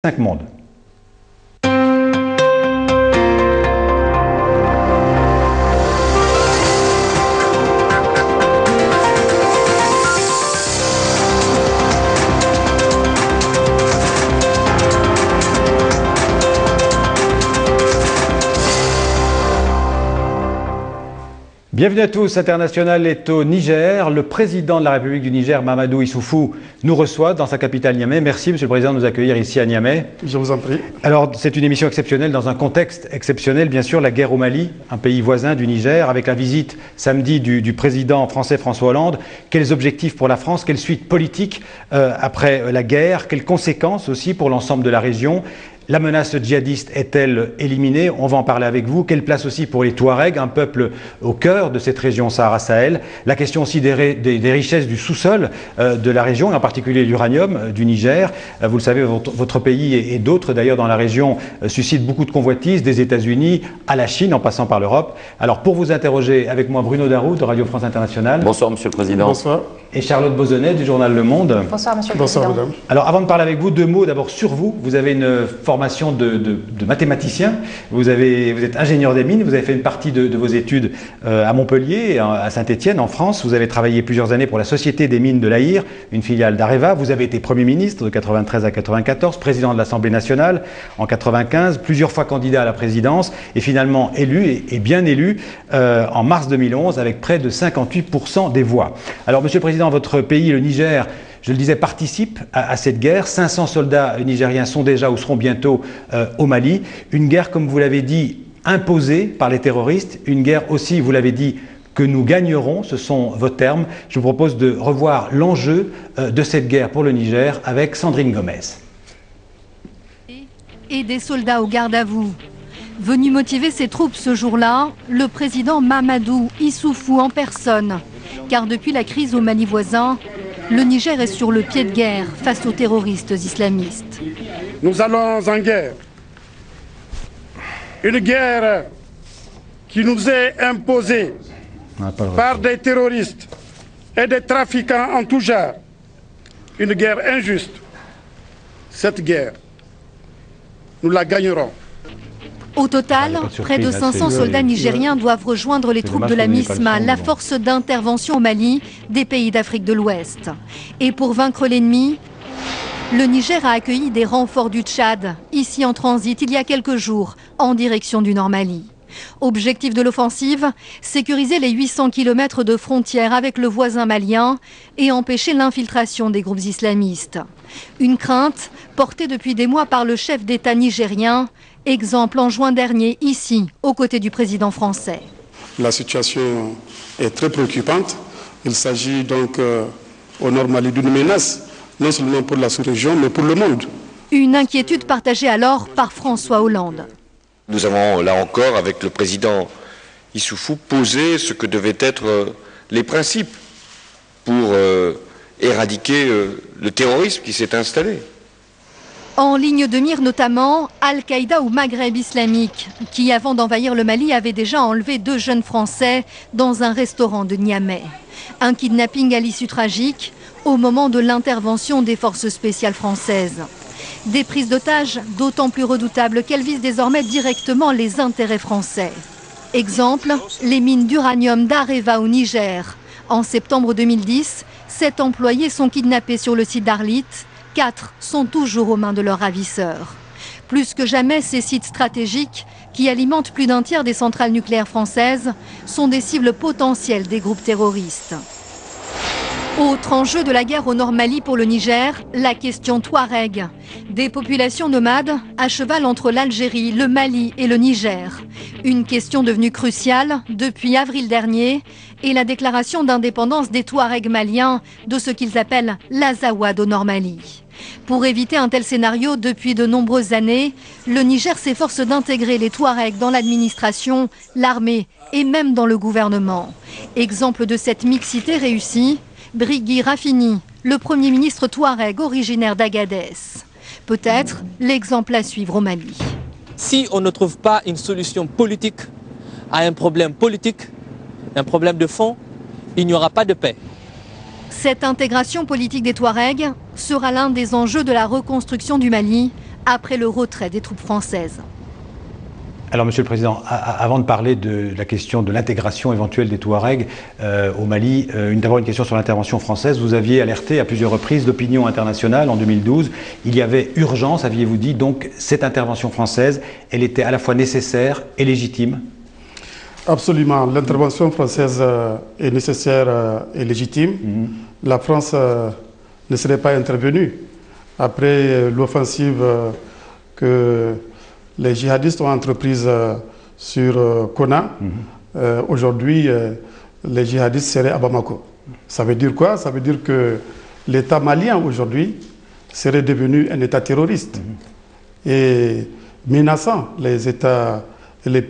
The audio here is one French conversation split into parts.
5 mondes. Bienvenue à tous, International est au Niger. Le président de la République du Niger, Mahamadou Issoufou, nous reçoit dans sa capitale Niamey. Merci Monsieur le Président de nous accueillir ici à Niamey. Je vous en prie. Alors c'est une émission exceptionnelle dans un contexte exceptionnel, bien sûr, la guerre au Mali, un pays voisin du Niger, avec la visite samedi du président français François Hollande. Quels objectifs pour la France, quelle suite politique après la guerre, quelles conséquences aussi pour l'ensemble de la région? La menace djihadiste est-elle éliminée? On va en parler avec vous. Quelle place aussi pour les Touaregs, un peuple au cœur de cette région Sahara-Sahel? La question aussi des richesses du sous-sol de la région, et en particulier l'uranium du Niger. Vous le savez, votre pays et d'autres d'ailleurs dans la région suscitent beaucoup de convoitises, des États-Unis à la Chine en passant par l'Europe. Alors pour vous interroger, avec moi Bruno Darou de Radio France Internationale. Bonsoir Monsieur le Président. Bonsoir. Et Charlotte Bozonnet du journal Le Monde. Bonsoir Monsieur le Bonsoir Président. Madame. Alors avant de parler avec vous, deux mots d'abord sur vous. Vous avez une formation de mathématicien, vous êtes ingénieur des mines, vous avez fait une partie de vos études à Montpellier, à Saint-Étienne en France. Vous avez travaillé plusieurs années pour la Société des mines de l'Aïr, une filiale d'Areva. Vous avez été Premier ministre de 93 à 94, président de l'Assemblée nationale en 95, plusieurs fois candidat à la présidence et finalement élu et bien élu en mars 2011 avec près de 58% des voix. Alors Monsieur le Président, votre pays, le Niger, je le disais, participe à cette guerre. 500 soldats nigériens sont déjà ou seront bientôt au Mali. Une guerre, comme vous l'avez dit, imposée par les terroristes. Une guerre aussi, vous l'avez dit, que nous gagnerons. Ce sont vos termes. Je vous propose de revoir l'enjeu de cette guerre pour le Niger avec Sandrine Gomez. Et des soldats au garde à vous. Venu motiver ses troupes ce jour-là, le président Mahamadou Issoufou en personne. Car depuis la crise au Mali voisin, le Niger est sur le pied de guerre face aux terroristes islamistes. Nous allons en guerre. Une guerre qui nous est imposée par des terroristes et des trafiquants en tout genre. Une guerre injuste. Cette guerre, nous la gagnerons. Au total, près de 500 soldats nigériens doivent rejoindre les troupes de la MISMA, la force d'intervention au Mali des pays d'Afrique de l'Ouest. Et pour vaincre l'ennemi, le Niger a accueilli des renforts du Tchad, ici en transit il y a quelques jours, en direction du Nord Mali. Objectif de l'offensive, sécuriser les 800 km de frontière avec le voisin malien et empêcher l'infiltration des groupes islamistes. Une crainte portée depuis des mois par le chef d'État nigérien, exemple en juin dernier, ici, aux côtés du président français. La situation est très préoccupante. Il s'agit donc au Nord Mali d'une menace, non seulement pour la sous-région, mais pour le monde. Une inquiétude partagée alors par François Hollande. Nous avons, là encore, avec le président Issoufou, posé ce que devaient être les principes pour éradiquer le terrorisme qui s'est installé. En ligne de mire notamment, Al-Qaïda ou Maghreb islamique, qui avant d'envahir le Mali avait déjà enlevé 2 jeunes Français dans un restaurant de Niamey. Un kidnapping à l'issue tragique au moment de l'intervention des forces spéciales françaises. Des prises d'otages d'autant plus redoutables qu'elles visent désormais directement les intérêts français. Exemple, les mines d'uranium d'Areva au Niger. En septembre 2010, 7 employés sont kidnappés sur le site d'Arlit. 4 sont toujours aux mains de leurs ravisseurs. Plus que jamais, ces sites stratégiques, qui alimentent plus d'un tiers des centrales nucléaires françaises, sont des cibles potentielles des groupes terroristes. Autre enjeu de la guerre au Nord Mali pour le Niger, la question Touareg. Des populations nomades à cheval entre l'Algérie, le Mali et le Niger. Une question devenue cruciale depuis avril dernier et la déclaration d'indépendance des Touaregs maliens de ce qu'ils appellent l'Azawad au Nord Mali. Pour éviter un tel scénario, depuis de nombreuses années, le Niger s'efforce d'intégrer les Touaregs dans l'administration, l'armée et même dans le gouvernement. Exemple de cette mixité réussie, Brigui Rafini, le Premier ministre touareg originaire d'Agadez. Peut-être l'exemple à suivre au Mali. Si on ne trouve pas une solution politique à un problème politique, un problème de fond, il n'y aura pas de paix. Cette intégration politique des Touaregs sera l'un des enjeux de la reconstruction du Mali après le retrait des troupes françaises. Alors, Monsieur le Président, avant de parler de la question de l'intégration éventuelle des Touaregs au Mali, d'abord une question sur l'intervention française. Vous aviez alerté à plusieurs reprises l'opinion internationale en 2012. Il y avait urgence, aviez-vous dit, donc cette intervention française, elle était à la fois nécessaire et légitime? Absolument. L'intervention française est nécessaire et légitime. La France ne serait pas intervenue après l'offensive que les djihadistes ont entreprise sur Konna. Aujourd'hui, les djihadistes seraient à Bamako. Ça veut dire quoi? Ça veut dire que l'État malien aujourd'hui serait devenu un État terroriste et menaçant les États et les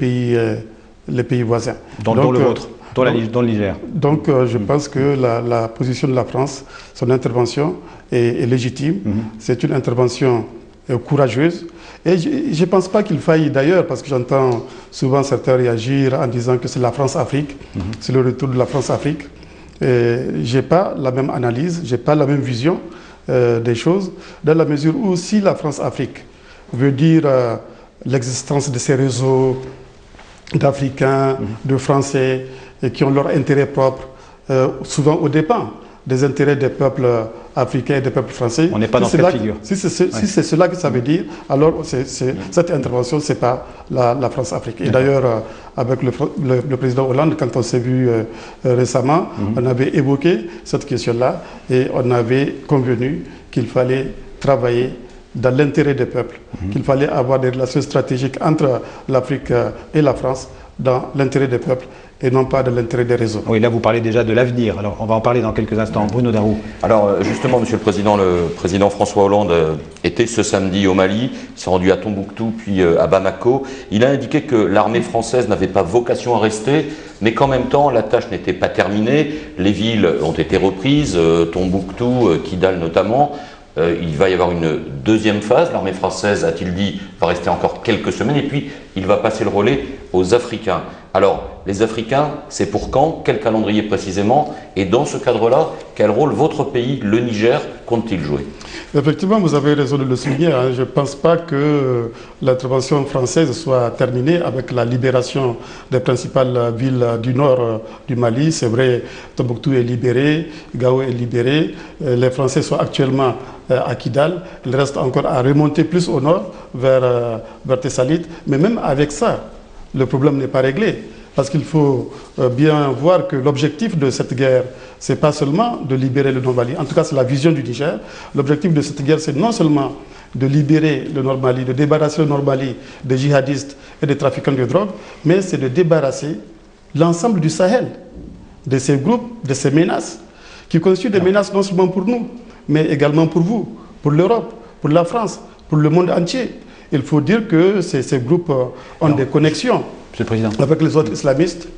pays voisins. Dont le vôtre, dont le Niger. Donc je pense que la position de la France, son intervention est légitime. C'est une intervention courageuse. Et je ne pense pas qu'il faille d'ailleurs, parce que j'entends souvent certains réagir en disant que c'est la France-Afrique, c'est le retour de la France-Afrique. Je n'ai pas la même analyse, je n'ai pas la même vision des choses, dans la mesure où si la France-Afrique veut dire l'existence de ces réseaux d'Africains, de Français, et qui ont leur intérêt propre, souvent aux dépens des intérêts des peuples africains et des peuples français. On n'est pas dans cette figure. Si c'est cela que ça veut dire, alors cette intervention, ce n'est pas la France-Afrique. Et d'ailleurs, avec le président Hollande, quand on s'est vu récemment, on avait évoqué cette question-là et on avait convenu qu'il fallait travailler dans l'intérêt des peuples, qu'il fallait avoir des relations stratégiques entre l'Afrique et la France dans l'intérêt des peuples et non pas de l'intérêt des réseaux. Oui, là vous parlez déjà de l'avenir. Alors on va en parler dans quelques instants. Bruno Darroux. Alors justement, Monsieur le Président François Hollande était ce samedi au Mali, il s'est rendu à Tombouctou puis à Bamako. Il a indiqué que l'armée française n'avait pas vocation à rester, mais qu'en même temps la tâche n'était pas terminée. Les villes ont été reprises, Tombouctou, Kidal notamment. Il va y avoir une deuxième phase. L'armée française, a-t-il dit, va rester encore quelques semaines et puis il va passer le relais aux Africains. Alors, les Africains, c'est pour quand? Quel calendrier précisément? Et dans ce cadre-là, quel rôle votre pays, le Niger, compte-t-il jouer? Effectivement, vous avez raison de le souligner. Je ne pense pas que l'intervention française soit terminée avec la libération des principales villes du nord du Mali. C'est vrai, Tombouctou est libéré, Gao est libéré. Les Français sont actuellement à Kidal. Il reste encore à remonter plus au nord, vers Tessalit. Mais même avec ça, le problème n'est pas réglé. Parce qu'il faut bien voir que l'objectif de cette guerre, ce n'est pas seulement de libérer le Nord-Mali. En tout cas, c'est la vision du Niger. L'objectif de cette guerre, c'est non seulement de libérer le Nord-Mali, de débarrasser le Nord-Mali des djihadistes et des trafiquants de drogue, mais c'est de débarrasser l'ensemble du Sahel de ces groupes, de ces menaces, qui constituent des menaces non seulement pour nous, mais également pour vous, pour l'Europe, pour la France, pour le monde entier. Il faut dire que ces groupes ont des connexions avec les autres islamistes.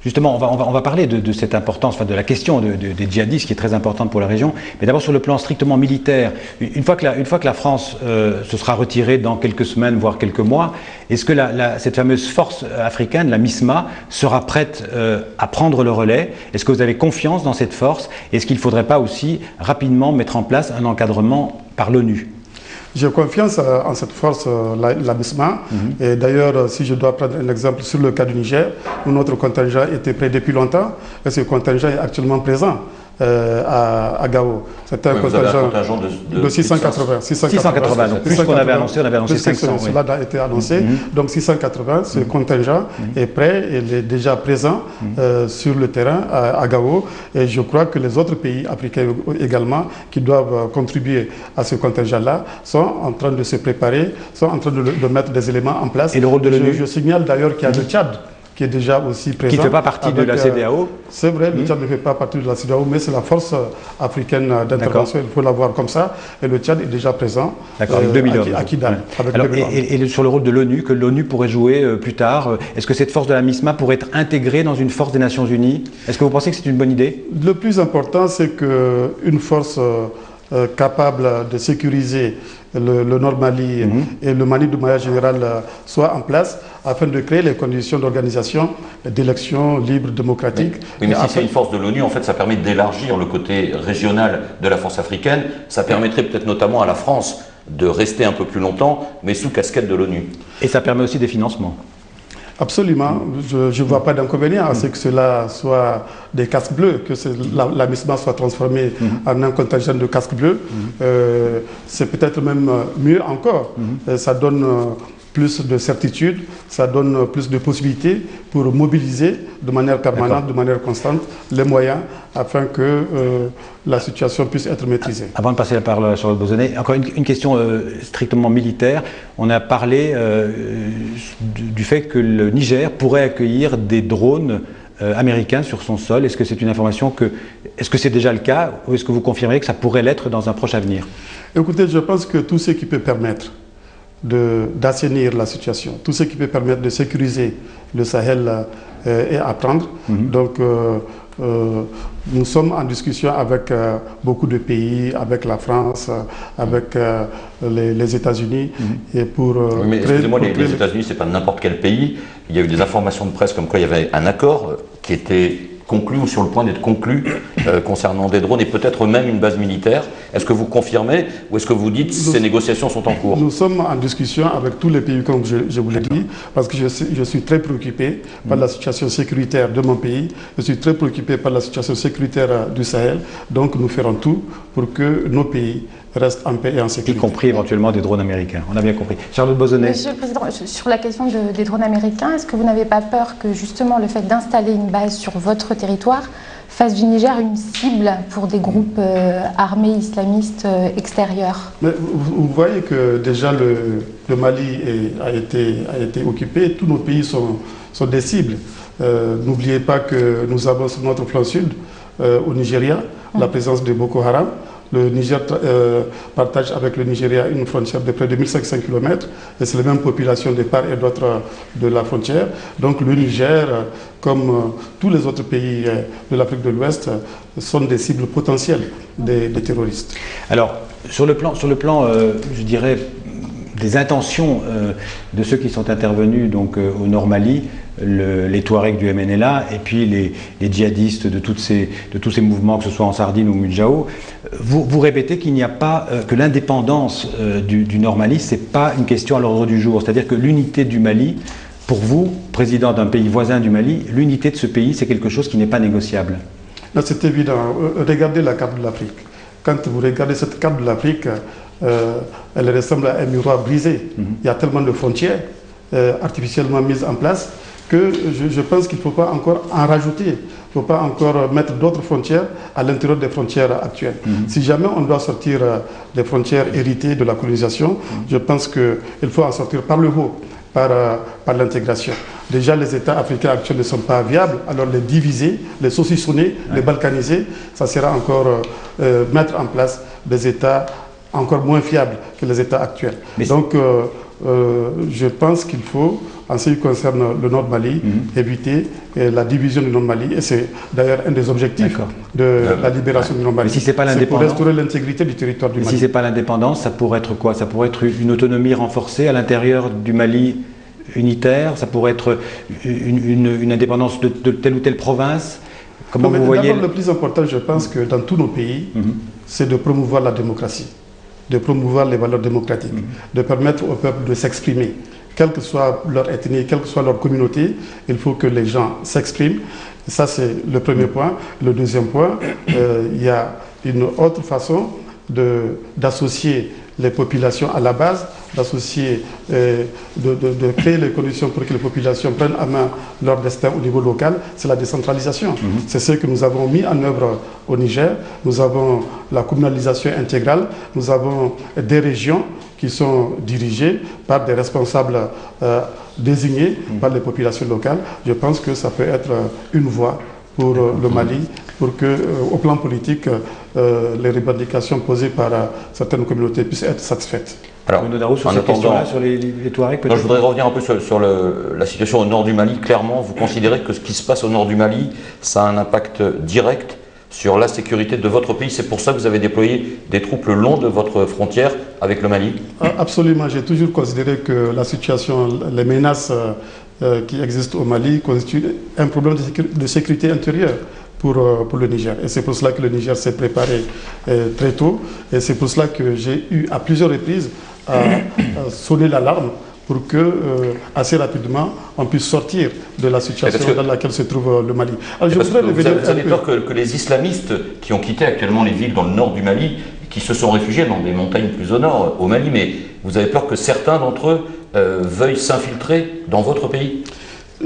Justement, on va parler de cette importance, enfin de la question des djihadistes qui est très importante pour la région. Mais d'abord sur le plan strictement militaire, une fois que la France se sera retirée dans quelques semaines, voire quelques mois, est-ce que cette fameuse force africaine, la MISMA, sera prête à prendre le relais? Est-ce que vous avez confiance dans cette force? Est-ce qu'il ne faudrait pas aussi rapidement mettre en place un encadrement par l'ONU? J'ai confiance en cette force, la MISMA. Et d'ailleurs, si je dois prendre un exemple sur le cas du Niger, où notre contingent était prêt depuis longtemps, et ce contingent est actuellement présent à Gao. C'est un contingent de 680. 680, donc plus qu'on avait annoncé, on avait annoncé 500. Cela a été annoncé. Donc 680, ce contingent est prêt, il est déjà présent sur le terrain à Gao. Et je crois que les autres pays africains également, qui doivent contribuer à ce contingent-là, sont en train de se préparer, sont en train de mettre des éléments en place. Et le rôle de l'ONU? Je signale d'ailleurs qu'il y a le Tchad, qui est déjà aussi présent. Qui ne fait pas partie de la CEDEAO. C'est vrai, le Tchad ne fait pas partie de la CEDEAO, mais c'est la force africaine d'intervention, il faut la voir comme ça. Et le Tchad est déjà présent avec 2000 hommes. À Kidal. Et sur le rôle de l'ONU, que l'ONU pourrait jouer plus tard, est-ce que cette force de la MISMA pourrait être intégrée dans une force des Nations Unies? Est-ce que vous pensez que c'est une bonne idée? Le plus important, c'est qu'une force capable de sécuriser le Nord-Mali et le Mali de manière générale soit en place afin de créer les conditions d'organisation d'élections libres, démocratiques. Oui, mais si c'est une force de l'ONU, en fait, ça permet d'élargir le côté régional de la force africaine. Ça permettrait peut-être notamment à la France de rester un peu plus longtemps, mais sous casquette de l'ONU. Et ça permet aussi des financements. Absolument. Je ne vois pas d'inconvénient à ce que cela soit des casques bleus, que la MISMA soit transformée en un contingent de casques bleus. C'est peut-être même mieux encore. Ça donne plus de certitude, ça donne plus de possibilités pour mobiliser de manière permanente, de manière constante, les moyens afin que la situation puisse être maîtrisée. Avant de passer la parole à Charlotte Bauzonnet, encore une question strictement militaire. On a parlé du fait que le Niger pourrait accueillir des drones américains sur son sol. Est-ce que c'est une information est-ce que c'est déjà le cas ou est-ce que vous confirmez que ça pourrait l'être dans un proche avenir? Écoutez, je pense que tout ce qui peut permettre d'assainir la situation, tout ce qui peut permettre de sécuriser le Sahel est à prendre. Donc, nous sommes en discussion avec beaucoup de pays, avec la France, avec les États-Unis. Et pour oui, mais excusez-moi, les États-Unis, c'est pas n'importe quel pays. Il y a eu des informations de presse comme quoi il y avait un accord qui était conclu ou sur le point d'être conclu concernant des drones et peut-être même une base militaire. Est-ce que vous confirmez ou est-ce que vous dites que ces négociations sont en cours? Nous sommes en discussion avec tous les pays, comme je vous l'ai dit, parce que je suis très préoccupé par la situation sécuritaire de mon pays. Je suis très préoccupé par la situation sécuritaire du Sahel. Donc nous ferons tout pour que nos pays restent en paix et en sécurité. Y compris éventuellement des drones américains. On a bien compris. Charlotte Bauzonnet. Monsieur le Président, sur la question des drones américains, est-ce que vous n'avez pas peur que justement le fait d'installer une base sur votre territoire fasse du Niger une cible pour des groupes armés islamistes extérieurs? Mais vous voyez que déjà le Mali a été occupé, tous nos pays sont des cibles. N'oubliez pas que nous avons sur notre flanc sud, au Nigeria, la présence de Boko Haram. Le Niger partage avec le Nigeria une frontière de près de 1500 km et c'est les mêmes populations de part et d'autre de la frontière. Donc le Niger, comme tous les autres pays de l'Afrique de l'Ouest, sont des cibles potentielles des terroristes. Alors, sur le plan je dirais, des intentions de ceux qui sont intervenus donc, au Nord Mali, les Touaregs du MNLA et puis les djihadistes de tous ces mouvements, que ce soit en Sardine ou au Mudjao, vous répétez qu'il n'y a pas, que l'indépendance du Nord Mali, ce n'est pas une question à l'ordre du jour. C'est-à-dire que l'unité du Mali, pour vous, président d'un pays voisin du Mali, l'unité de ce pays, c'est quelque chose qui n'est pas négociable. C'est évident. Regardez la carte de l'Afrique. Quand vous regardez cette carte de l'Afrique, elle ressemble à un miroir brisé. Il y a tellement de frontières artificiellement mises en place que je pense qu'il ne faut pas encore en rajouter. Il ne faut pas encore mettre d'autres frontières à l'intérieur des frontières actuelles. Si jamais on doit sortir des frontières héritées de la colonisation, je pense qu'il faut en sortir par le haut, par l'intégration. Déjà, les États africains actuels ne sont pas viables, alors les diviser, les saucissonner, les balkaniser, ça sera encore mettre en place des États encore moins fiables que les États actuels. Donc, je pense qu'il faut, en ce qui concerne le Nord Mali, éviter la division du Nord Mali. Et c'est d'ailleurs un des objectifs de la libération du Nord Mali. Si c'est pour restaurer l'intégrité du territoire du Mali. Si ce n'est pas l'indépendance, ça pourrait être quoi? Ça pourrait être une autonomie renforcée à l'intérieur du Mali unitaire? Ça pourrait être une indépendance de telle ou telle province? Comment vous voyez? D'abord, le plus important, je pense que dans tous nos pays, c'est de promouvoir la démocratie, de promouvoir les valeurs démocratiques, de permettre au peuple de s'exprimer. Quelle que soit leur ethnie, quelle que soit leur communauté, il faut que les gens s'expriment. Ça, c'est le premier point. Le deuxième point, il y a une autre façon d'associer les populations à la base, d'associer, de créer les conditions pour que les populations prennent en main leur destin au niveau local, c'est la décentralisation. C'est ce que nous avons mis en œuvre au Niger. Nous avons la communalisation intégrale, nous avons des régions qui sont dirigées par des responsables désignés par les populations locales. Je pense que ça peut être une voie pour le Mali, pour que, au plan politique, les revendications posées par certaines communautés puissent être satisfaites. Alors, sur cette question-là, sur les Touaregs, peut-être. Je voudrais revenir un peu sur la situation au nord du Mali. Clairement, vous considérez que ce qui se passe au nord du Mali, ça a un impact direct sur la sécurité de votre pays. C'est pour ça que vous avez déployé des troupes le long de votre frontière avec le Mali? Absolument. J'ai toujours considéré que la situation, les menaces qui existent au Mali constituent un problème de sécurité intérieure pour le Niger. Et c'est pour cela que le Niger s'est préparé très tôt. Et c'est pour cela que j'ai eu à plusieurs reprises à sonner l'alarme pour que, assez rapidement, on puisse sortir de la situation dans laquelle se trouve le Mali. Alors, vous avez peur que les islamistes qui ont quitté actuellement les villes dans le nord du Mali, qui se sont réfugiés dans des montagnes plus au nord, au Mali, mais vous avez peur que certains d'entre eux veuillent s'infiltrer dans votre pays?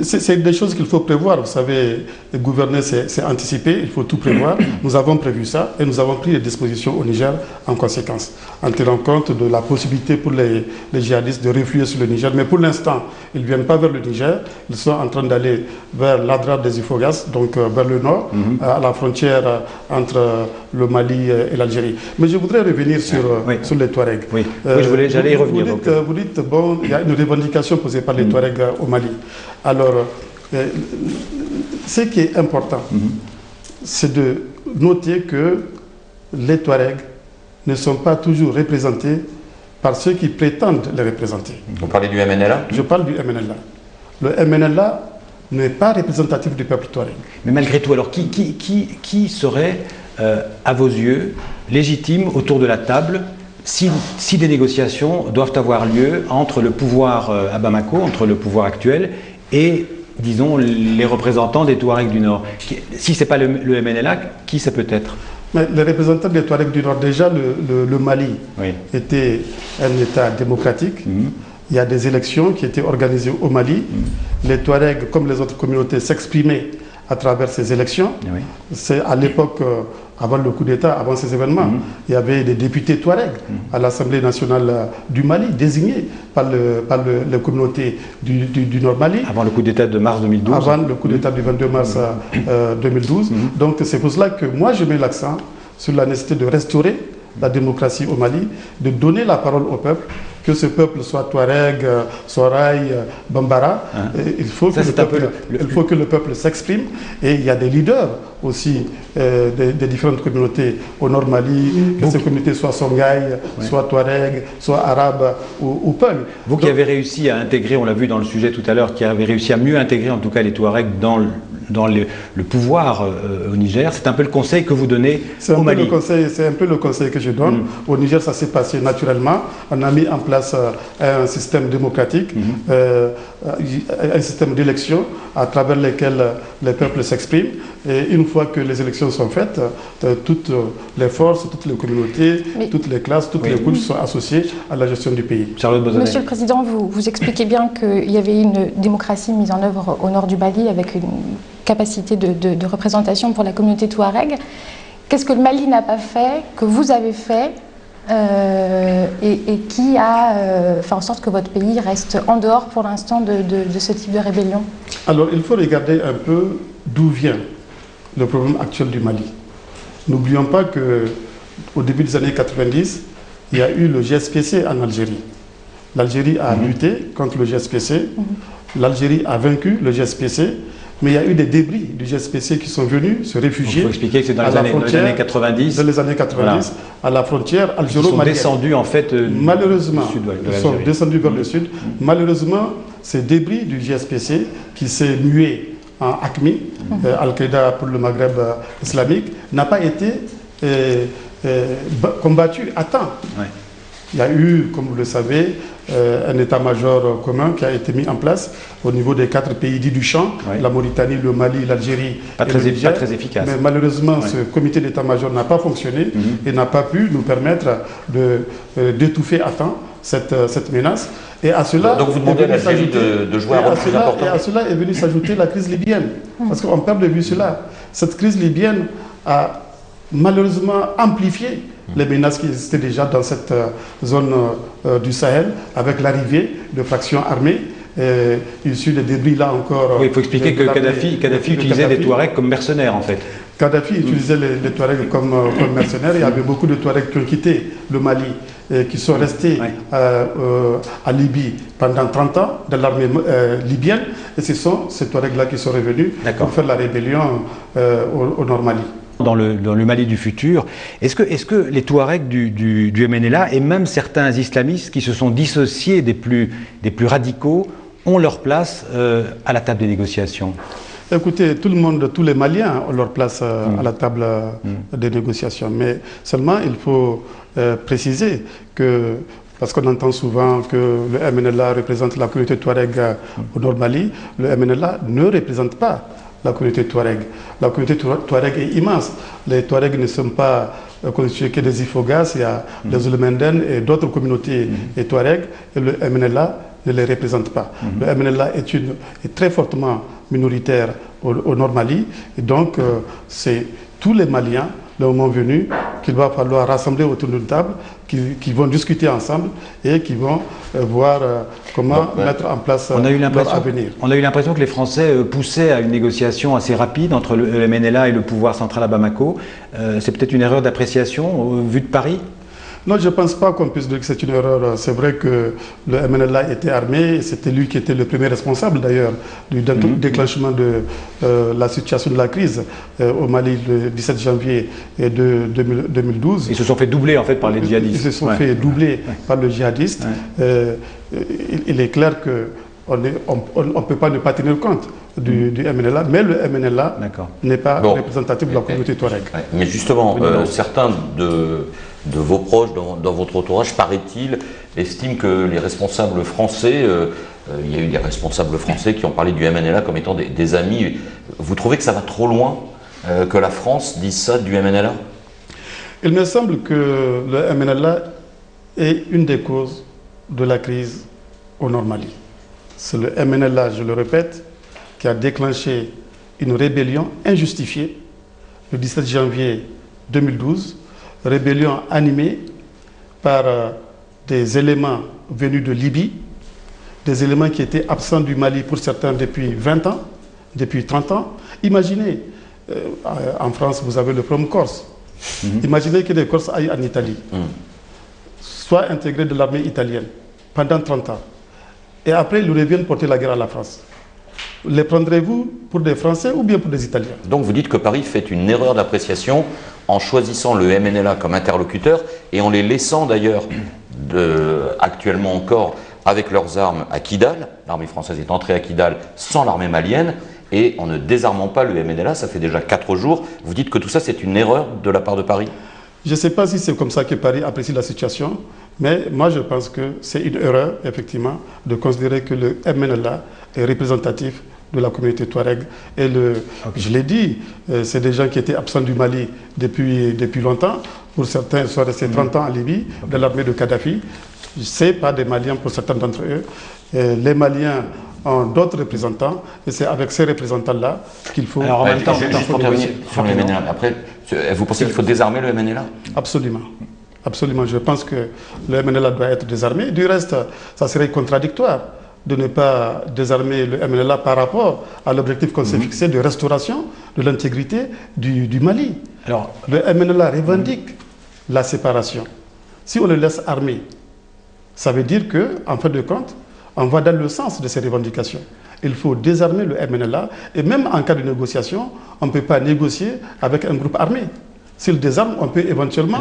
C'est des choses qu'il faut prévoir. Vous savez, gouverner, c'est anticiper, il faut tout prévoir. Nous avons prévu ça et nous avons pris les dispositions au Niger en conséquence, en tenant compte de la possibilité pour les djihadistes de refluer sur le Niger. Mais pour l'instant, ils ne viennent pas vers le Niger, ils sont en train d'aller vers l'Adra des Ifogas, donc vers le nord, à la frontière entre le Mali et l'Algérie. Mais je voudrais revenir sur les Touaregs. Oui, j'allais y revenir. Vous dites, bon, il y a une revendication posée par les Touaregs au Mali. Alors, ce qui est important, c'est de noter que les Touaregs ne sont pas toujours représentés par ceux qui prétendent les représenter. Vous parlez du MNLA? Je parle du MNLA. Le MNLA n'est pas représentatif du peuple Touareg. Mais malgré tout, alors qui serait, à vos yeux, légitime autour de la table si des négociations doivent avoir lieu entre le pouvoir à Bamako, entre le pouvoir actuel et, disons, les représentants des Touaregs du Nord? Si ce n'est pas le MNLA, qui ça peut être? Mais les représentants des Touaregs du Nord, déjà, le Mali était un État démocratique. Il y a des élections qui étaient organisées au Mali. Les Touaregs, comme les autres communautés, s'exprimaient à travers ces élections. C'est à l'époque, avant le coup d'État, avant ces événements, il y avait des députés Touaregs à l'Assemblée nationale du Mali, désignés par les communautés du Nord Mali. Avant le coup d'État de mars 2012. Avant le coup d'État du 22 mars 2012. Donc c'est pour cela que moi je mets l'accent sur la nécessité de restaurer la démocratie au Mali, de donner la parole au peuple, que ce peuple soit Touareg, Soraï, Bambara. Il faut que le peuple s'exprime. Et il y a des leaders aussi des différentes communautés au Nord Mali, que ces communautés soient Songhai, soit Touareg, soit Arabes ou Peul. Vous qui avez réussi à intégrer, on l'a vu dans le sujet tout à l'heure, qui avez réussi à mieux intégrer en tout cas les Touaregs dans le pouvoir au Niger, c'est un peu le conseil que vous donnez au Mali. C'est un peu le conseil que je donne. Au Niger, ça s'est passé naturellement. On a mis en place un système démocratique, un système d'élection à travers lequel les peuples s'expriment. Et une fois que les élections sont faites, toutes les forces, toutes les communautés, toutes les classes, toutes les couches sont associées à la gestion du pays. Monsieur le Président, vous expliquez bien qu'il y avait une démocratie mise en œuvre au nord du Mali avec une capacité de représentation pour la communauté touareg. Qu'est-ce que le Mali n'a pas fait, que vous avez fait et qui a fait en sorte que votre pays reste en dehors pour l'instant de ce type de rébellion? Alors il faut regarder un peu d'où vient le problème actuel du Mali. N'oublions pas qu'au début des années 90, il y a eu le GSPC en Algérie. L'Algérie a lutté contre le GSPC, l'Algérie a vaincu le GSPC, mais il y a eu des débris du GSPC qui sont venus se réfugier. Il faut expliquer que c'est dans les années 90. Dans les années 90, à la frontière algéro-malienne. Ils sont descendus en fait malheureusement, du sud de ils sont descendus vers le sud. Malheureusement, ces débris du GSPC qui s'est mué en AQMI, Al-Qaïda pour le Maghreb islamique, n'a pas été combattu à temps. Il y a eu, comme vous le savez, un état-major commun qui a été mis en place au niveau des 4 pays dits du champ, la Mauritanie, le Mali, l'Algérie et le Niger. Pas très efficace. Mais malheureusement, ce comité d'état-major n'a pas fonctionné et n'a pas pu nous permettre d'étouffer à temps cette menace. Et à cela, donc vous demandez à l'Algérie de jouer un rôle plus important. Et à cela est venue s'ajouter la crise libyenne. Parce qu'on perd de vue cela. Cette crise libyenne a malheureusement amplifié les menaces qui existaient déjà dans cette zone du Sahel, avec l'arrivée de fractions armées, issues des débris là encore. Oui, il faut expliquer que Kadhafi utilisait des Touaregs comme mercenaires en fait. Kadhafi utilisait les Touaregs comme mercenaires. Il y avait beaucoup de Touaregs qui ont quitté le Mali et qui sont restés à Libye pendant 30 ans dans l'armée libyenne. Et ce sont ces Touaregs-là qui sont revenus pour faire la rébellion au Nord Mali. Dans le Mali du futur, est-ce que les Touaregs du MNLA et même certains islamistes qui se sont dissociés des plus radicaux ont leur place à la table des négociations? Écoutez, tout le monde, tous les Maliens ont leur place à la table des négociations. Mais seulement, il faut préciser que, parce qu'on entend souvent que le MNLA représente la communauté Touareg au Nord Mali, le MNLA ne représente pas la communauté Touareg. La communauté Touareg est immense. Les Touaregs ne sont pas constitués que des Ifogas, il y a des Oulmenden et d'autres communautés Touareg, et le MNLA ne les représente pas. Le MNLA est très fortement minoritaire au Nord Mali, et donc c'est tous les Maliens, le moment venu, qu'il va falloir rassembler autour d'une table, qui vont discuter ensemble et qui vont voir comment mettre en place leur avenir. On a eu l'impression que les Français poussaient à une négociation assez rapide entre le MNLA et le pouvoir central à Bamako. C'est peut-être une erreur d'appréciation vue de Paris? Non, je ne pense pas qu'on puisse dire que c'est une erreur. C'est vrai que le MNLA était armé, et c'était lui qui était le premier responsable d'ailleurs du déclenchement de la situation de la crise au Mali le 17 janvier 2012. Ils se sont fait doubler en fait par les djihadistes. Ils se sont fait doubler par le djihadiste. Il est clair qu'on ne peut pas ne pas tenir compte du MNLA, mais le MNLA n'est pas représentatif de la communauté Touareg. Mais justement, certains de vos proches, dans votre entourage, paraît-il, estiment que les responsables français, il y a eu des responsables français qui ont parlé du MNLA comme étant des amis. Vous trouvez que ça va trop loin que la France dise ça du MNLA? Il me semble que le MNLA est une des causes de la crise au Nord Mali. C'est le MNLA, je le répète, qui a déclenché une rébellion injustifiée le 17 janvier 2012, rébellion animée par des éléments venus de Libye, des éléments qui étaient absents du Mali pour certains depuis 20 ans, depuis 30 ans. Imaginez, en France, vous avez le Front Corse. Imaginez que les Corses aillent en Italie, soient intégrés de l'armée italienne pendant 30 ans, et après ils reviennent porter la guerre à la France. Les prendrez-vous pour des Français ou bien pour des Italiens? Donc vous dites que Paris fait une erreur d'appréciation en choisissant le MNLA comme interlocuteur et en les laissant d'ailleurs actuellement encore avec leurs armes à Kidal. L'armée française est entrée à Kidal sans l'armée malienne et en ne désarmant pas le MNLA, ça fait déjà 4 jours. Vous dites que tout ça c'est une erreur de la part de Paris? Je ne sais pas si c'est comme ça que Paris apprécie la situation, mais moi je pense que c'est une erreur, effectivement, de considérer que le MNLA est représentatif de la communauté Touareg. Et je l'ai dit, c'est des gens qui étaient absents du Mali depuis longtemps. Pour certains, ils sont restés 30 ans en Libye, de l'armée de Kadhafi. Ce n'est pas des Maliens pour certains d'entre eux. Les Maliens ont d'autres représentants, et c'est avec ces représentants-là qu'il faut... Alors en même temps, juste pour terminer sur le MNLA, après, vous pensez qu'il faut désarmer le MNLA? Absolument. Absolument. Je pense que le MNLA doit être désarmé. Du reste, ça serait contradictoire de ne pas désarmer le MNLA par rapport à l'objectif qu'on s'est fixé de restauration de l'intégrité du Mali. Alors, le MNLA revendique la séparation. Si on le laisse armé, ça veut dire qu'en fin de compte, on va dans le sens de ces revendications. Il faut désarmer le MNLA et même en cas de négociation, on ne peut pas négocier avec un groupe armé. S'il désarme, on peut éventuellement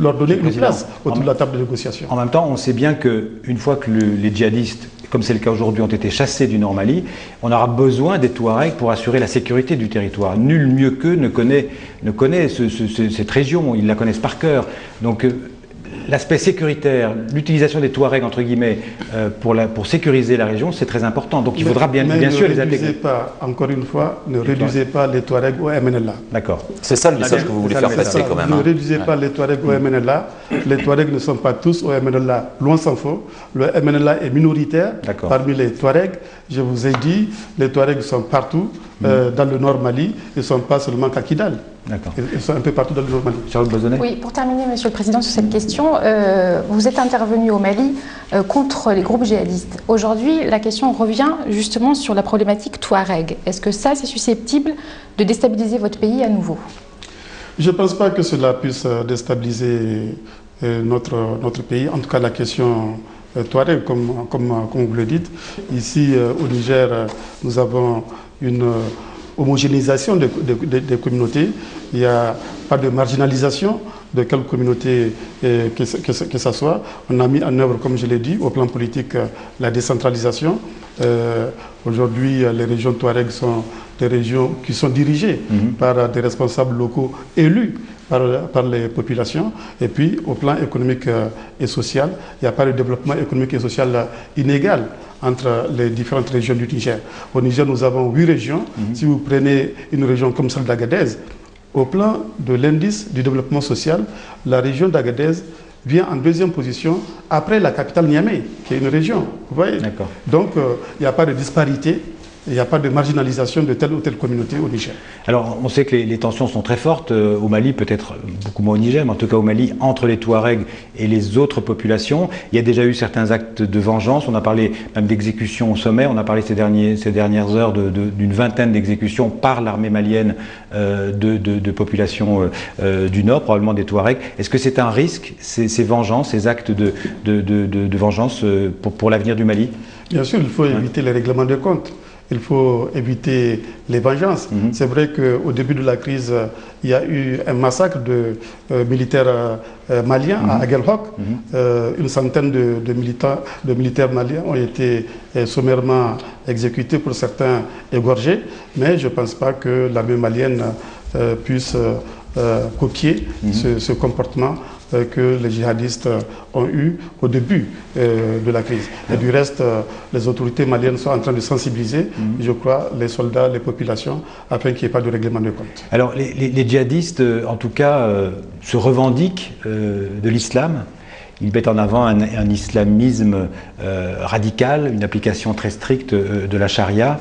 leur donner une place autour de la table de négociation. En même temps, on sait bien qu'une fois que les djihadistes, comme c'est le cas aujourd'hui, ont été chassés du Nord Mali, on aura besoin des Touaregs pour assurer la sécurité du territoire. Nul mieux qu'eux ne connaît cette région, ils la connaissent par cœur. Donc l'aspect sécuritaire, l'utilisation des Touaregs, entre guillemets, pour sécuriser la région, c'est très important. Donc il faudra bien sûr les intégrer. Encore une fois, ne réduisez pas les Touaregs au MNLA. D'accord. C'est ça le message que vous voulez faire passer quand même. Ne réduisez pas les Touaregs au MNLA. Les Touaregs ne sont pas tous au MNLA, loin s'en faut. Le MNLA est minoritaire parmi les Touaregs. Je vous ai dit, les Touaregs sont partout dans le Nord Mali. Ils ne sont pas seulement qu'à Kidal. Ils sont un peu partout dans le Nord Mali. Charles Bauzonnet. Oui, pour terminer, Monsieur le Président, sur cette question, vous êtes intervenu au Mali contre les groupes djihadistes. Aujourd'hui, la question revient justement sur la problématique Touareg. Est-ce que ça, c'est susceptible de déstabiliser votre pays à nouveau? Je ne pense pas que cela puisse déstabiliser notre pays. En tout cas, la question Touareg, comme vous le dites. Ici, au Niger, nous avons une homogénéisation des communautés. Il n'y a pas de marginalisation de quelle communauté que ce soit. On a mis en œuvre, comme je l'ai dit, au plan politique, la décentralisation. Aujourd'hui, les régions Touareg sont des régions qui sont dirigées par des responsables locaux élus par les populations. Et puis, au plan économique et social, il n'y a pas de développement économique et social inégal entre les différentes régions du Niger. Au Niger, nous avons 8 régions. Si vous prenez une région comme celle d'Agadez, au plan de l'indice du développement social, la région d'Agadez vient en deuxième position après la capitale Niamey, qui est une région. Vous voyez? Donc, il n'y a pas de disparité. Il n'y a pas de marginalisation de telle ou telle communauté au Niger. Alors, on sait que les tensions sont très fortes au Mali, peut-être beaucoup moins au Niger, mais en tout cas au Mali, entre les Touaregs et les autres populations. Il y a déjà eu certains actes de vengeance. On a parlé même d'exécutions au sommet. On a parlé ces dernières heures d'une vingtaine d'exécutions par l'armée malienne de populations du Nord, probablement des Touaregs. Est-ce que c'est un risque, ces vengeances, ces actes de vengeance pour l'avenir du Mali? Bien sûr, il faut éviter les règlements de compte. Il faut éviter les vengeances. C'est vrai qu'au début de la crise, il y a eu un massacre de militaires maliens à Aguelhok. Une centaine de militaires maliens ont été sommairement exécutés, pour certains égorgés. Mais je ne pense pas que l'armée malienne puisse copier ce comportement que les djihadistes ont eu au début de la crise. Et du reste, les autorités maliennes sont en train de sensibiliser, je crois, les soldats, les populations, afin qu'il n'y ait pas de règlement de compte. Alors, les djihadistes, en tout cas, se revendiquent de l'islam. Ils mettent en avant un islamisme radical, une application très stricte de la charia.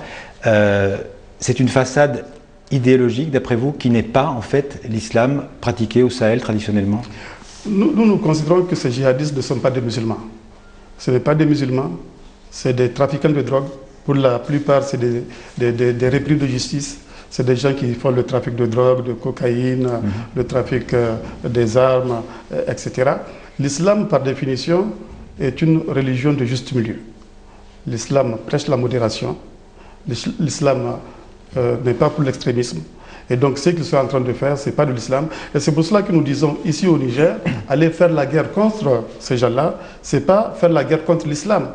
C'est une façade idéologique, d'après vous, qui n'est pas, en fait, l'islam pratiqué au Sahel traditionnellement? Nous considérons que ces djihadistes ne sont pas des musulmans. Ce n'est pas des musulmans, c'est des trafiquants de drogue. Pour la plupart, c'est des repris de justice. C'est des gens qui font le trafic de drogue, de cocaïne, le trafic des armes, etc. L'islam, par définition, est une religion de juste milieu. L'islam prêche la modération. L'islam n'est pas pour l'extrémisme. Et donc, ce qu'ils sont en train de faire, ce n'est pas de l'islam. Et c'est pour cela que nous disons, ici au Niger, aller faire la guerre contre ces gens-là, ce n'est pas faire la guerre contre l'islam.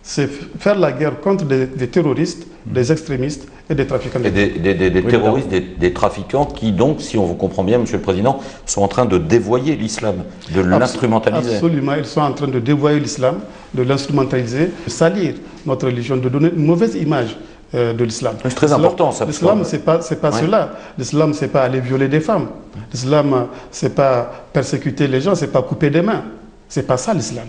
C'est faire la guerre contre des terroristes, des extrémistes et des trafiquants. Et des terroristes, des trafiquants qui, donc, si on vous comprend bien, Monsieur le Président, sont en train de dévoyer l'islam, de l'instrumentaliser. Absolument, ils sont en train de dévoyer l'islam, de l'instrumentaliser, de salir notre religion, de donner une mauvaise image de l'islam. C'est très important, ça. L'islam, c'est pas cela. L'islam, c'est pas aller violer des femmes. L'islam, c'est pas persécuter les gens, c'est pas couper des mains. C'est pas ça l'islam.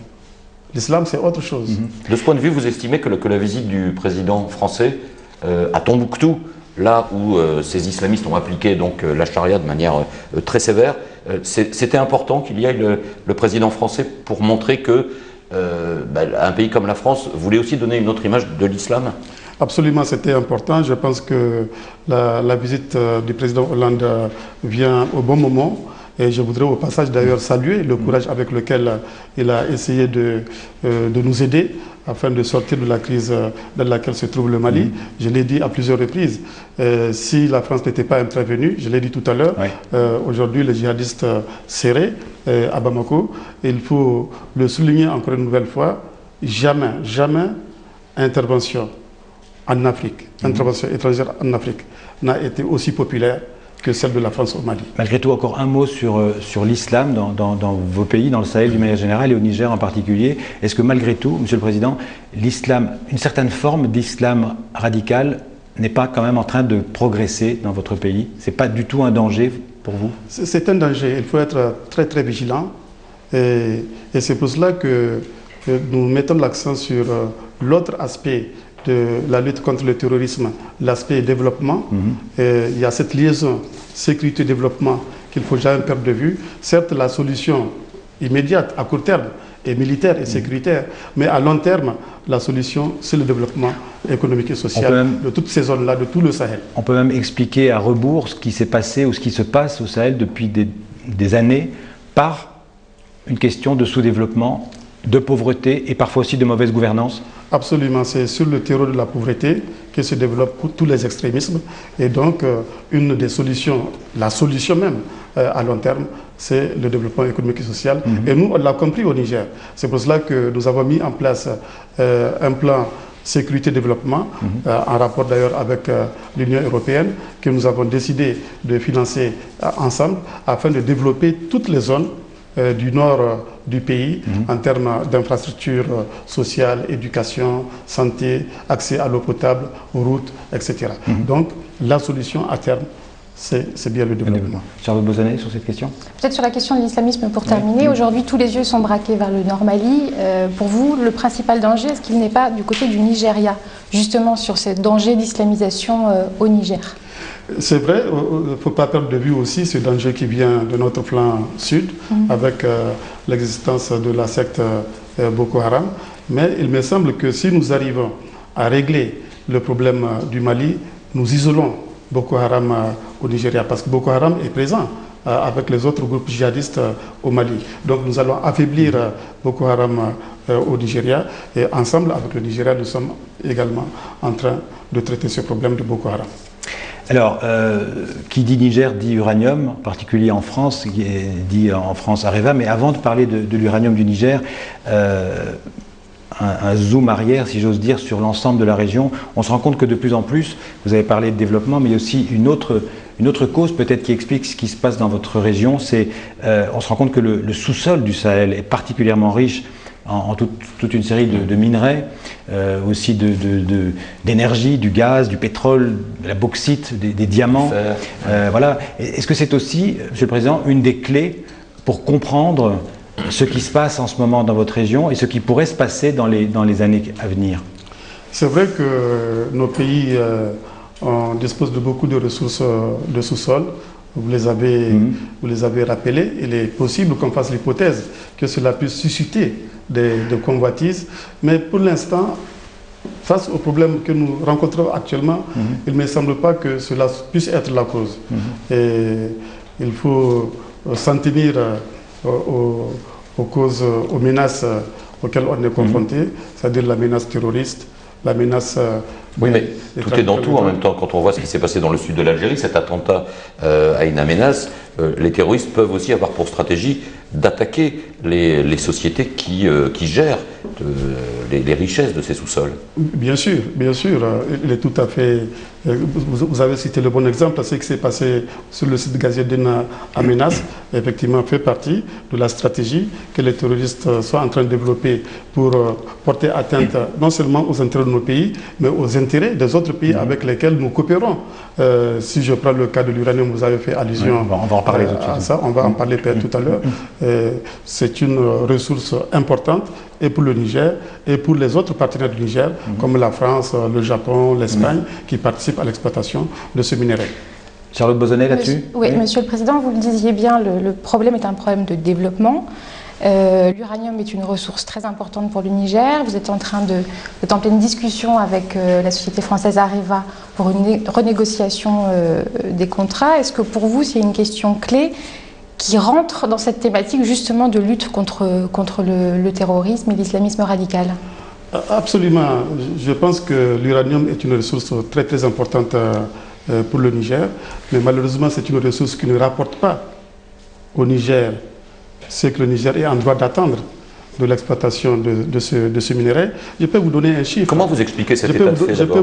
L'islam, c'est autre chose. De ce point de vue, vous estimez que la visite du président français à Tombouctou, là où ces islamistes ont appliqué donc la charia de manière très sévère, c'était important qu'il y ait le président français pour montrer que un pays comme la France voulait aussi donner une autre image de l'islam? Absolument, c'était important. Je pense que la visite du président Hollande vient au bon moment. Et je voudrais au passage d'ailleurs saluer le courage avec lequel il a essayé de nous aider afin de sortir de la crise dans laquelle se trouve le Mali. Je l'ai dit à plusieurs reprises. Si la France n'était pas intervenue, je l'ai dit tout à l'heure, aujourd'hui les djihadistes seraient à Bamako. Et il faut le souligner encore une nouvelle fois, jamais intervention en Afrique, intervention étrangère en Afrique n'a été aussi populaire que celle de la France au Mali. Malgré tout, encore un mot sur l'islam dans vos pays, dans le Sahel d'une manière générale et au Niger en particulier. Est-ce que malgré tout, Monsieur le Président, l'islam, une certaine forme d'islam radical n'est pas quand même en train de progresser dans votre pays? Ce n'est pas du tout un danger pour vous? C'est un danger. Il faut être très très vigilant. Et c'est pour cela que nous mettons l'accent sur l'autre aspect de la lutte contre le terrorisme, l'aspect développement. Il y a cette liaison sécurité-développement qu'il ne faut jamais perdre de vue. Certes, la solution immédiate, à court terme, est militaire et sécuritaire, mais à long terme, la solution, c'est le développement économique et social de toutes ces zones-là, de tout le Sahel. On peut même expliquer à rebours ce qui s'est passé ou ce qui se passe au Sahel depuis des années par une question de sous-développement, de pauvreté et parfois aussi de mauvaise gouvernance? Absolument, c'est sur le terreau de la pauvreté que se développent tous les extrémismes. Et donc, une des solutions, la solution même à long terme, c'est le développement économique et social. Et nous, on l'a compris au Niger. C'est pour cela que nous avons mis en place un plan sécurité-développement, en rapport d'ailleurs avec l'Union européenne, que nous avons décidé de financer ensemble afin de développer toutes les zones du nord du pays en termes d'infrastructures sociales, éducation, santé, accès à l'eau potable, routes, etc. Donc la solution à terme, c'est bien le développement. Charles Bauzonnet, sur cette question? Peut-être sur la question de l'islamisme pour terminer. Aujourd'hui, tous les yeux sont braqués vers le Nord Mali. Pour vous, le principal danger, est-ce qu'il n'est pas du côté du Nigeria, justement sur ce danger d'islamisation au Niger? C'est vrai, il ne faut pas perdre de vue aussi ce danger qui vient de notre flanc sud, avec l'existence de la secte Boko Haram. Mais il me semble que si nous arrivons à régler le problème du Mali, nous isolons Boko Haram au Nigeria, parce que Boko Haram est présent avec les autres groupes djihadistes au Mali. Donc nous allons affaiblir Boko Haram au Nigeria, et ensemble avec le Nigeria, nous sommes également en train de traiter ce problème de Boko Haram. Alors, qui dit Niger dit uranium, en particulier en France, qui dit en France Areva, mais avant de parler de l'uranium du Niger, un zoom arrière, si j'ose dire, sur l'ensemble de la région, on se rend compte que de plus en plus, vous avez parlé de développement, mais il y a aussi une autre cause peut-être qui explique ce qui se passe dans votre région, c'est on se rend compte que le sous-sol du Sahel est particulièrement riche en toute une série de minerais, aussi d'énergie, du gaz, du pétrole, de la bauxite, des diamants. Voilà. Est-ce que c'est aussi, Monsieur le Président, une des clés pour comprendre ce qui se passe en ce moment dans votre région et ce qui pourrait se passer dans les années à venir? C'est vrai que nos pays disposent de beaucoup de ressources de sous-sol. Vous les avez rappelées. Il est possible qu'on fasse l'hypothèse que cela puisse susciter des convoitises. Mais pour l'instant, face aux problèmes que nous rencontrons actuellement, il ne me semble pas que cela puisse être la cause. Et il faut s'en tenir aux causes, aux menaces auxquelles on est confronté, c'est-à-dire la menace terroriste, la menace... oui, mais tout est dans tout en même temps. Quand on voit ce qui s'est passé dans le sud de l'Algérie, cet attentat à une menace, les terroristes peuvent aussi avoir pour stratégie d'attaquer les sociétés qui gèrent les richesses de ces sous-sols. Bien sûr, il est tout à fait... Vous avez cité le bon exemple, ce qui s'est passé sur le site gazier d'Amenas, effectivement fait partie de la stratégie que les terroristes sont en train de développer pour porter atteinte non seulement aux intérêts de nos pays, mais aux intérêts des autres pays avec lesquels nous coopérons. Si je prends le cas de l'uranium, vous avez fait allusion on va en parler tout de suite. à ça, on va en parler tout à l'heure. C'est une ressource importante et pour le Niger et pour les autres partenaires du Niger, comme la France, le Japon, l'Espagne, qui participent à l'exploitation de ce minerai. Charlotte Bauzonnet, là-dessus? Oui, Monsieur le Président, vous le disiez bien, le problème est un problème de développement. L'uranium est une ressource très importante pour le Niger. Vous êtes en pleine discussion avec la société française Areva pour une renégociation des contrats. Est-ce que pour vous, c'est une question clé qui rentre dans cette thématique justement de lutte contre le terrorisme et l'islamisme radical? Absolument. Je pense que l'uranium est une ressource très très importante pour le Niger, mais malheureusement c'est une ressource qui ne rapporte pas au Niger ce que le Niger est en droit d'attendre de l'exploitation de ce minerai. Je peux vous donner un chiffre. Comment vous expliquez cet état de fait? Je peux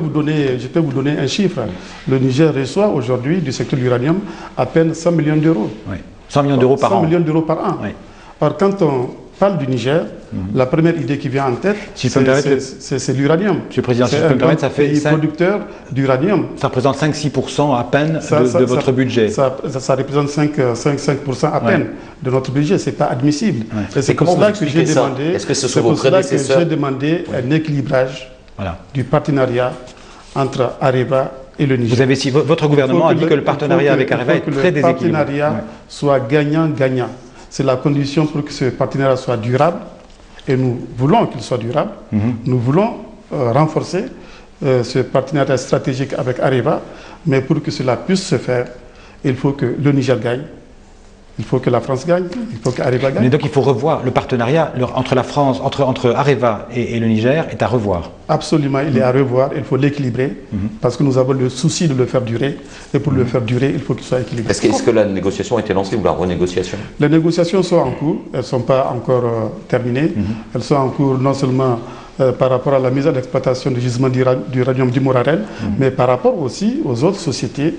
vous donner un chiffre. Le Niger reçoit aujourd'hui du secteur de l'uranium à peine 100 millions d'euros. Oui. 100 millions d'euros par an. 100 millions d'euros par an. Oui. Alors quand on parle du Niger, la première idée qui vient en tête, c'est l'uranium. Monsieur le Président, si je peux me permettre, ça fait... C'est un producteur d'uranium. Ça représente 5-6% à peine de votre budget. Ça représente 5% à peine de notre budget. Ce n'est pas admissible. Ouais. C'est pour cela que j'ai demandé, est-ce que ce sont vos prédécesseurs? J'ai demandé un équilibrage du partenariat entre Areva et le Niger. Vous avez, votre gouvernement a dit que le partenariat avec Areva est très déséquilibré. Le partenariat soit gagnant-gagnant. C'est la condition pour que ce partenariat soit durable, et nous voulons qu'il soit durable. Nous voulons renforcer ce partenariat stratégique avec Areva, mais pour que cela puisse se faire, il faut que le Niger gagne, il faut que la France gagne, il faut qu'Areva gagne. Mais donc il faut revoir le partenariat entre la France, entre Areva et le Niger est à revoir. Absolument, il est à revoir, il faut l'équilibrer, parce que nous avons le souci de le faire durer, et pour le faire durer, il faut qu'il soit équilibré. Est-ce que la négociation a été lancée ou la renégociation? Les négociations sont en cours, elles ne sont pas encore terminées, elles sont en cours non seulement par rapport à la mise en exploitation du gisement d'uranium d'Imouraren, mais par rapport aussi aux autres sociétés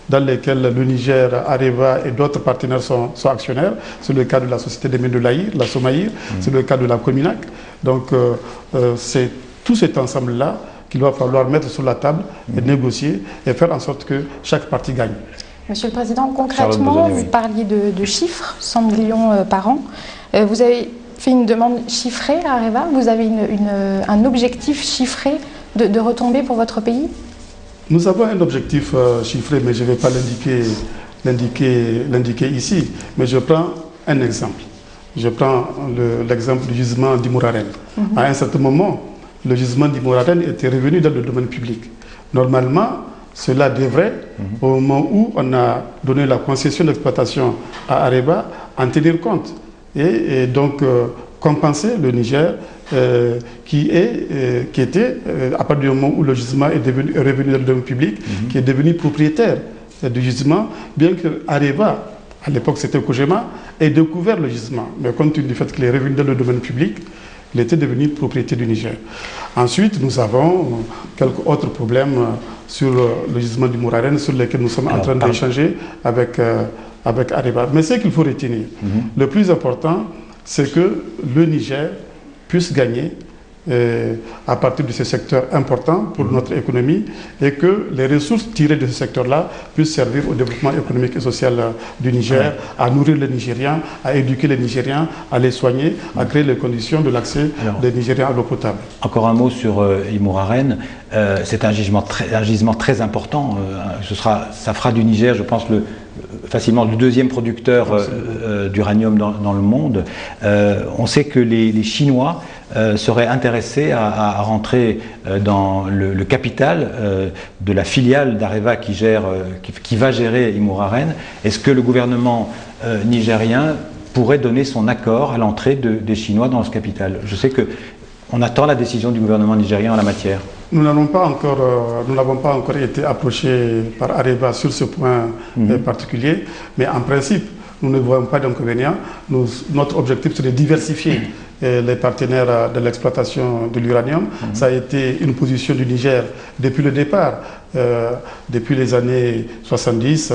dans lesquelles le Niger, Areva et d'autres partenaires sont actionnaires. C'est le cas de la société des mines de l'Aïr, la Somaïr, c'est le cas de la Cominac. Donc c'est tout cet ensemble-là qu'il va falloir mettre sur la table et négocier et faire en sorte que chaque partie gagne. Monsieur le Président, concrètement, vous parliez de chiffres, 100 millions par an. Vous avez fait une demande chiffrée à Areva. Vous avez un objectif chiffré de retombées pour votre pays? Nous avons un objectif chiffré, mais je ne vais pas l'indiquer ici. Mais je prends un exemple. Je prends l'exemple du gisement d'Imouraren. À un certain moment, le gisement d'Imouraren était revenu dans le domaine public. Normalement, cela devrait, au moment où on a donné la concession d'exploitation à Areva, en tenir compte. Et donc compenser le Niger qui était, à partir du moment où le gisement est revenu dans le domaine public, qui est devenu propriétaire du gisement, bien que Areva, à l'époque c'était Kojima, ait découvert le gisement. Mais compte tenu du fait qu'il est revenu dans le domaine public, il était devenu propriété du Niger. Ensuite, nous avons quelques autres problèmes sur le gisement du Mouraren, sur lesquels nous sommes en train d'échanger avec Areva. Mais ce qu'il faut retenir, le plus important, c'est que le Niger puisse gagner à partir de ce secteur important pour notre économie et que les ressources tirées de ce secteur-là puissent servir au développement économique et social du Niger, à nourrir les Nigériens, à éduquer les Nigériens, à les soigner, à créer les conditions de l'accès des Nigériens à l'eau potable. Encore un mot sur Imouraren. C'est un gisement très important. Ça fera du Niger, je pense, facilement le deuxième producteur d'uranium dans le monde. On sait que les Chinois seraient intéressés à rentrer dans le capital de la filiale d'Areva qui va gérer Imouraren. Est-ce que le gouvernement nigérien pourrait donner son accord à l'entrée des Chinois dans ce capital? Je sais qu'on attend la décision du gouvernement nigérien en la matière. Nous n'avons pas encore été approchés par Areva sur ce point particulier, mais en principe, nous ne voyons pas d'inconvénient. Notre objectif, c'est de diversifier les partenaires de l'exploitation de l'uranium. Ça a été une position du Niger depuis le départ, depuis les années 70.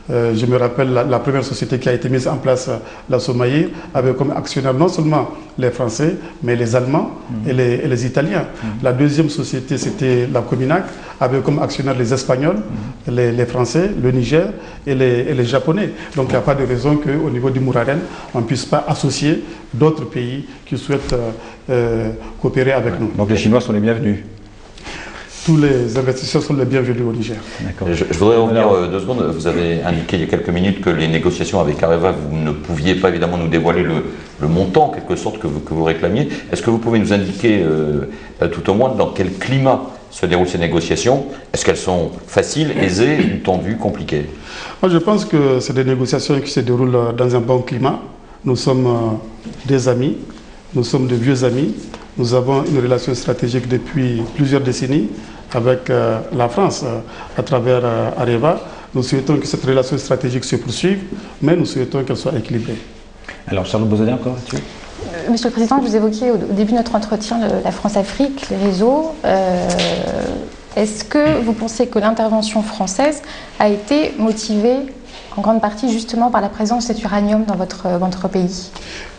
Je me rappelle la première société qui a été mise en place, la Somaïr, avait comme actionnaire non seulement les Français, mais les Allemands et les Italiens. La deuxième société, c'était la Cominac, avec comme actionnaire les Espagnols, les Français, le Niger et les Japonais. Donc il n'y a pas de raison qu'au niveau du Mouraren, on ne puisse pas associer d'autres pays qui souhaitent coopérer avec nous. Donc les Chinois sont les bienvenus? Tous les investisseurs sont les bienvenus au Niger. Je voudrais revenir 2 secondes. Vous avez indiqué il y a quelques minutes que les négociations avec Areva, vous ne pouviez pas évidemment nous dévoiler le montant, en quelque sorte, que vous réclamiez. Est-ce que vous pouvez nous indiquer, tout au moins, dans quel climat se déroulent ces négociations? Est-ce qu'elles sont faciles, aisées ou tendues, compliquées? Moi, je pense que c'est des négociations qui se déroulent dans un bon climat. Nous sommes des amis, nous sommes de vieux amis. Nous avons une relation stratégique depuis plusieurs décennies avec la France à travers Areva. Nous souhaitons que cette relation stratégique se poursuive, mais nous souhaitons qu'elle soit équilibrée. Alors, Charles Bozodin, encore là-dessus? Monsieur le Président, vous évoquiez au début de notre entretien la France-Afrique, les réseaux. Est-ce que vous pensez que l'intervention française a été motivée en grande partie justement par la présence de cet uranium dans votre pays?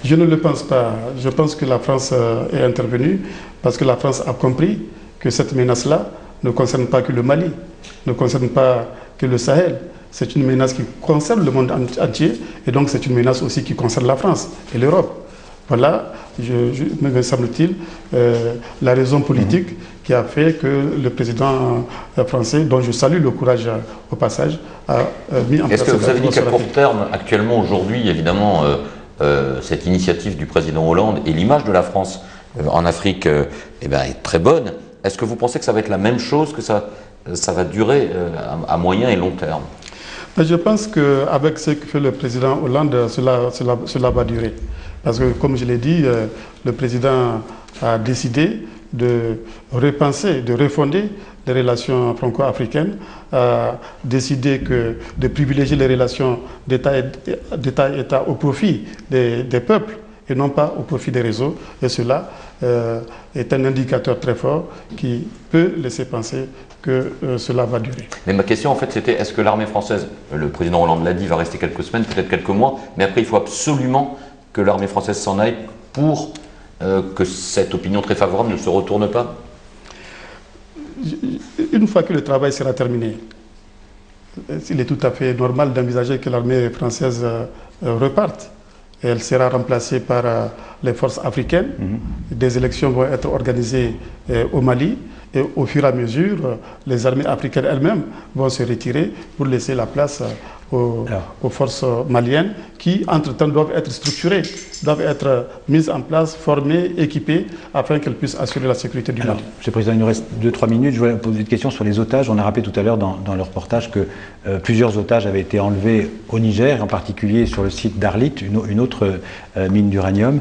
Je ne le pense pas. Je pense que la France est intervenue parce que la France a compris que cette menace-là ne concerne pas que le Mali, ne concerne pas que le Sahel. C'est une menace qui concerne le monde entier et donc c'est une menace aussi qui concerne la France et l'Europe. Voilà, me semble-t-il, la raison politique qui a fait que le président français, dont je salue le courage au passage, a mis en place... Est-ce que vous avez dit qu'à court terme, actuellement, aujourd'hui, évidemment, cette initiative du président Hollande et l'image de la France en Afrique est très bonne. Est-ce que vous pensez que ça va être la même chose, que ça va durer à moyen et long terme? Je pense qu'avec ce que fait le président Hollande, cela va durer. Parce que, comme je l'ai dit, le président a décidé de repenser, de refonder les relations franco-africaines, a décidé de privilégier les relations d'État à État au profit des peuples et non pas au profit des réseaux. Et cela est un indicateur très fort qui peut laisser penser que cela va durer. Mais ma question en fait c'était, est-ce que l'armée française, le président Hollande l'a dit, va rester quelques semaines, peut-être quelques mois, mais après il faut absolument que l'armée française s'en aille pour que cette opinion très favorable ne se retourne pas? Une fois que le travail sera terminé, il est tout à fait normal d'envisager que l'armée française reparte. Et elle sera remplacée par les forces africaines. Des élections vont être organisées au Mali. Et au fur et à mesure, les armées africaines elles-mêmes vont se retirer pour laisser la place aux forces maliennes qui, entre-temps, doivent être structurées, doivent être mises en place, formées, équipées, afin qu'elles puissent assurer la sécurité du Mali. Monsieur le Président, il nous reste 2-3 minutes. Je voulais poser une question sur les otages. On a rappelé tout à l'heure dans le reportage que plusieurs otages avaient été enlevés au Niger, en particulier sur le site d'Arlit, une autre mine d'uranium.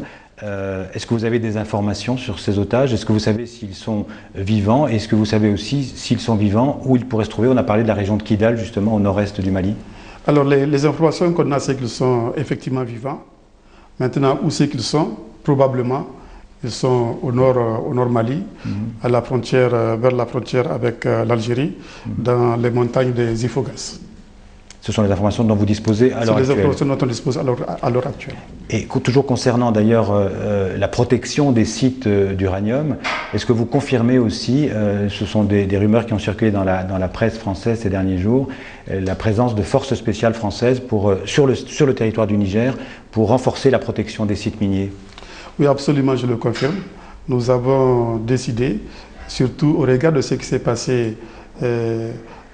Est-ce que vous avez des informations sur ces otages? Est-ce que vous savez s'ils sont vivants? Est-ce que vous savez aussi s'ils sont vivants, où ils pourraient se trouver? On a parlé de la région de Kidal, justement, au nord-est du Mali. Alors, les informations qu'on a, c'est qu'ils sont effectivement vivants. Maintenant, où c'est qu'ils sont? Probablement, ils sont au nord Mali, à la frontière, vers la frontière avec l'Algérie, dans les montagnes des Ifogas. Ce sont les informations dont vous disposez à l'heure actuelle. Ce sont les informations dont on dispose à l'heure actuelle. Et toujours concernant d'ailleurs la protection des sites d'uranium, est-ce que vous confirmez aussi, ce sont des rumeurs qui ont circulé dans la presse française ces derniers jours, la présence de forces spéciales françaises sur le territoire du Niger pour renforcer la protection des sites miniers? Oui, absolument, je le confirme. Nous avons décidé, surtout au regard de ce qui s'est passé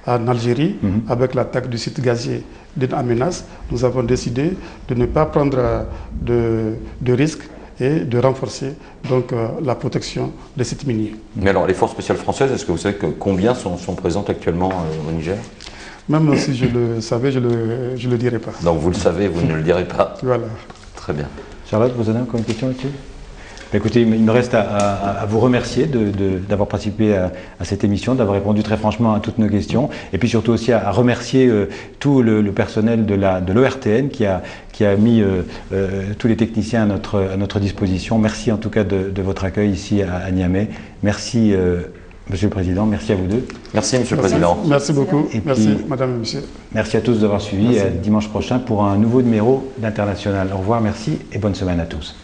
en Algérie, avec l'attaque du site gazier d'Amenas, nous avons décidé de ne pas prendre de risques et de renforcer donc la protection des sites miniers. Mais alors, les forces spéciales françaises, est-ce que vous savez combien sont présentes actuellement au Niger? Même si je le savais, je le dirais pas. Donc vous le savez, vous ne le direz pas. Voilà. Très bien. Charlotte, vous avez encore une question là-dessus? Écoutez, il me reste à vous remercier d'avoir participé à cette émission, d'avoir répondu très franchement à toutes nos questions, et puis surtout aussi à remercier tout le personnel de l'ORTN qui a mis tous les techniciens à notre disposition. Merci en tout cas de votre accueil ici à Niamey. Merci Monsieur le Président, merci à vous deux. Merci Monsieur le Président. Merci beaucoup. Merci Madame et Monsieur. Merci à tous d'avoir suivi. Et à dimanche prochain pour un nouveau numéro d'International. Au revoir, merci et bonne semaine à tous.